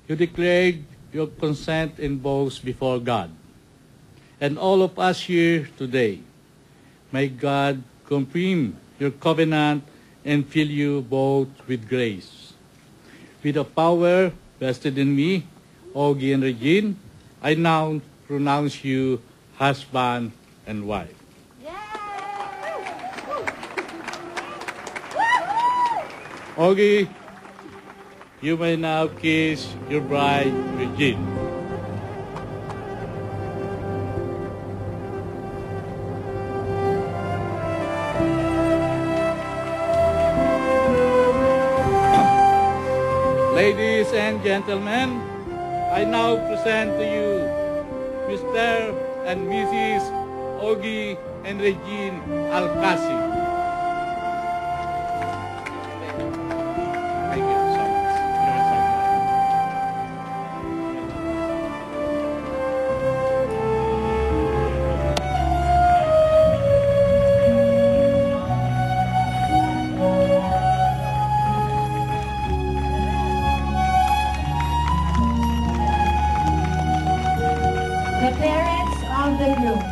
you declared your consent and vows before God. And all of us here today, may God confirm your covenant and fill you both with grace. With the power vested in me, Ogie and Regine, I now pronounce you husband and wife. Ogie, you may now kiss your bride, Regine. Ladies and gentlemen, I now present to you Mr. and Mrs. Ogie and Regine Alcacid. Thank you so much. You're so good. The parents of the groom.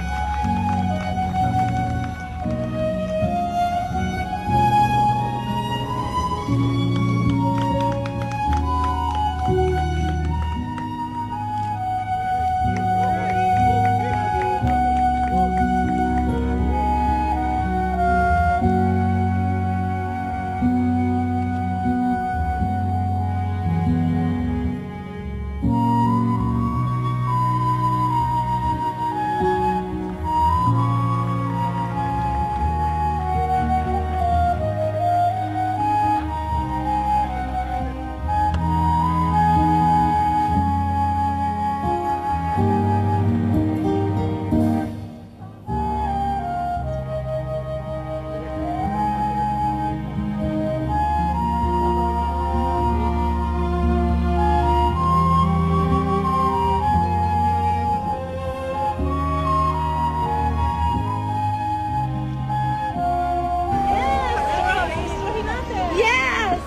Yes!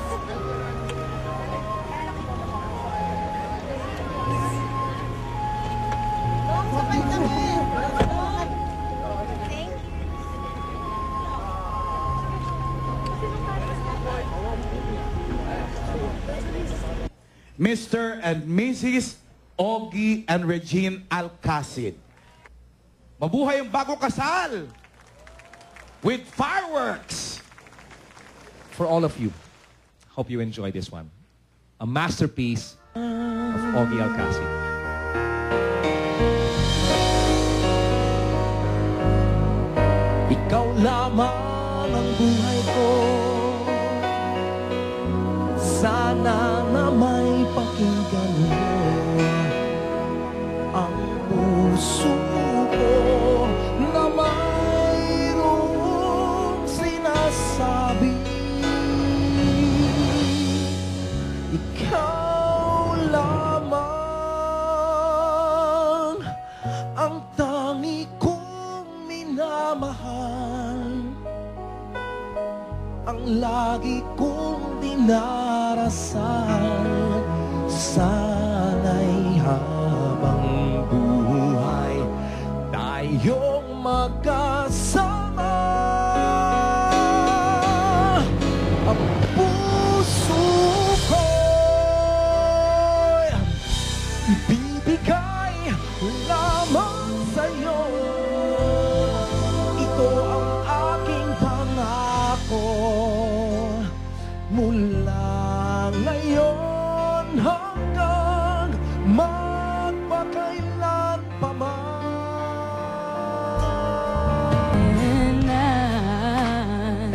Mr. and Mrs. Ogie and Regine Alcacid. Mabuhay ang bagong kasal with fireworks. For all of you, hope you enjoy this one. A masterpiece of Ogie Alcacid. Ikaw lamang ang buhay ko. Sana na may pakinggan mo ang puso ko na mayroong sinasabi. Ikaw lamang ang tangi kong minamahal, ang lagi kong dinarasal. Sana'y habang buhay tayong magkasama. Ang puso ko'y ibibigay lamang sa'yo. Ito ang aking pangako. Mula ngayon hanggang magpakailan pa man.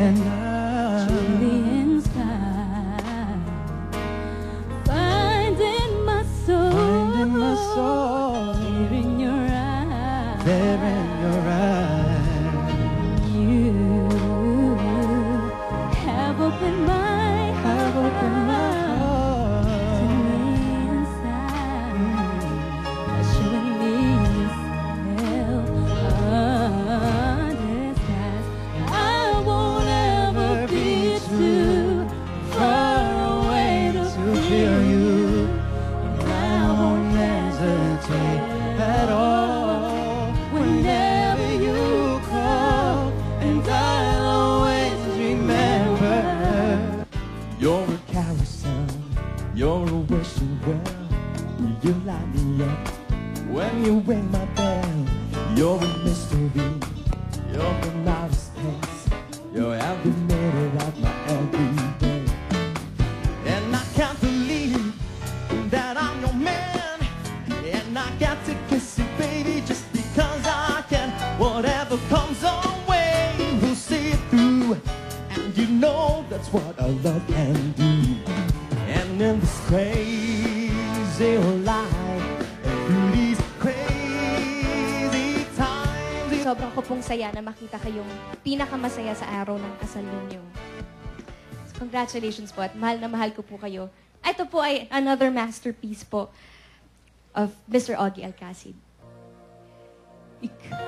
And I truly inspired, finding my soul, here in your eyes. there in your eyes. You have opened my Have opened my heart to heart. me inside, showing me yourself undisguised. I won't ever be too far away to To feel you. And You're a mystery. You're from outer space. You're every minute of my everyday. And I can't believe that I'm your man. And I got to kiss you, baby, just because I can. Whatever comes our way, we'll see it through. And you know that's what our love can do. And in this crazy life, and through these crazy times, Sobrang ko pong saya na makita kayong pinakamasaya sa araw ng kasal ninyo. So, congratulations po at mahal na mahal ko po kayo. Ito po ay another masterpiece po of Mr. Augie Alcacid. Ikaw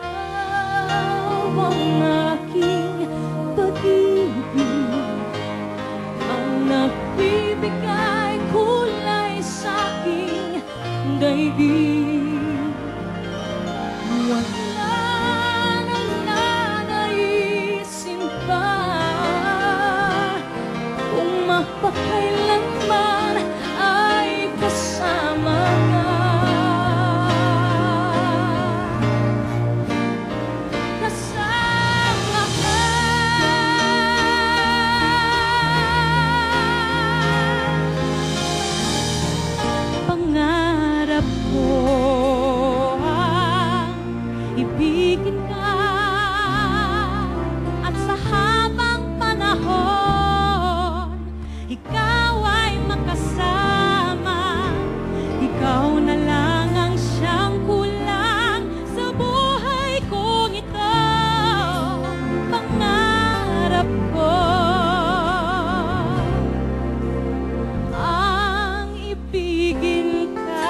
ang aking pag-ibig, ang nagbibigay kulay sa aking daigdig. Wala nang nanaisin pa kung mapakailanman ay kasama ka. Kasama ka. Pangarap ko ang ibigin ka at sa habang panahon ikaw ay makasama. Ikaw na lang ang siyang kulang sa buhay kong ito. Pangarap ko ang ibigin ka.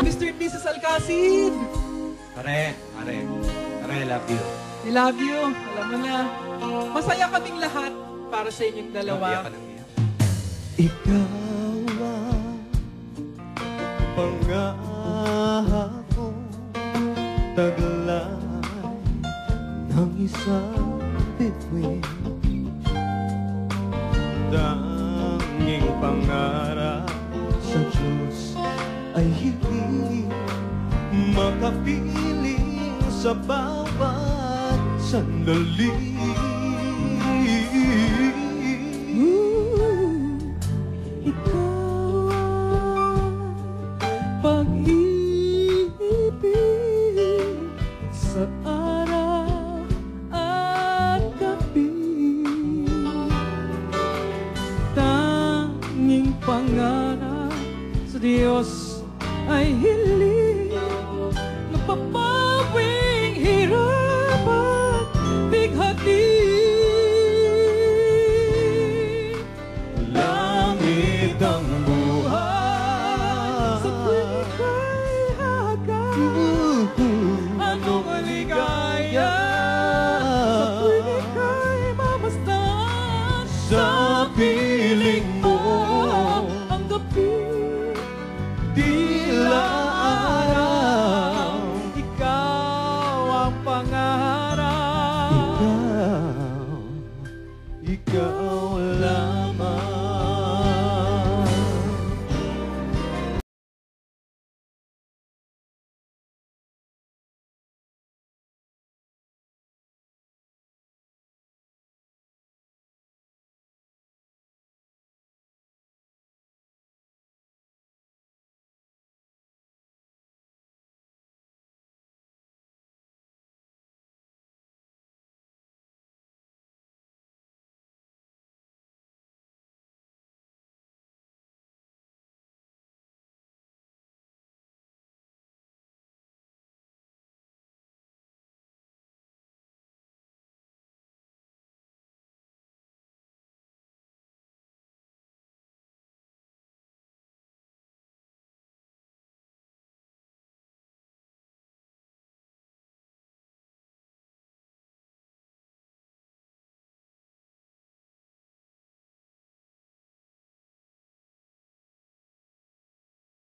Mr. and Mrs. Alcacid! Pare, I love you. I love you. Alam mo na. Masaya kaming lahat para sa inyong dalawa. ikaw ang pangako, taglay ng isang bituin. Tanging pangarap sa Diyos ay hindi makapiling sa bawat sandali. Ikaw ang pag-ibig sa araw at gabi. Tanging pangarap sa Diyos ay hiling, napapawing hirap at bighati. Langit ang buhay sa tuwing ika'y hagang. Anong maligaya sa tuwing ika'y mamasdan. Sa piling mo ang gabi, tila araw. Ikaw ang pangarap